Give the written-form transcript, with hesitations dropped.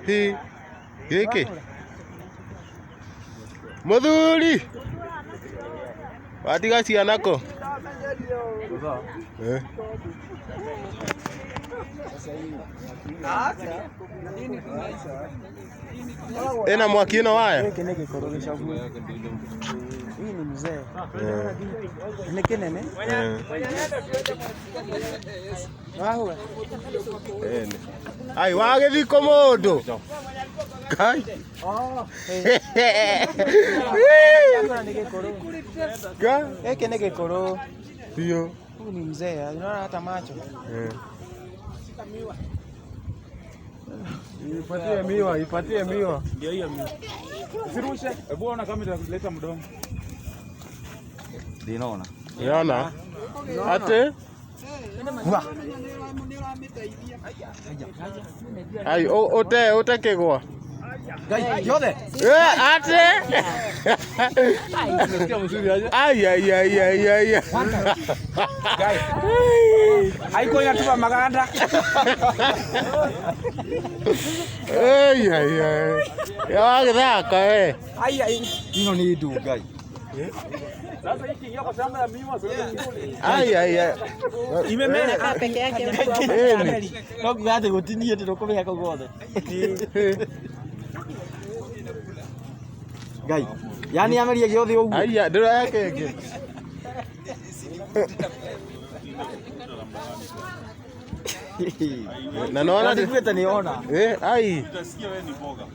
Hii giki muthuri watiga cianako ina mwaki ino waya hii ni mzee ni kinene ai wagithiko mundu kai hiki ni gikuru hiyo huyu ni mzee unaona hata macho ipatie miwa ndio hiyo miwa usirushe hebu ona kama italeta mdomo dinaona yana ate ai ote kigwa gai yothe ate ai gai haiko inatupa maganda ya wagithaka ai ino ni ndu gai sasa hiki ingia kwa shamba ya miwa imemea peke yake no gade gotinie ndiro kumenya ko gothe gai yani ameria giothe uguo aya ndiro yake ngi na naona ndivyo niona ai utasikia wewe ni boga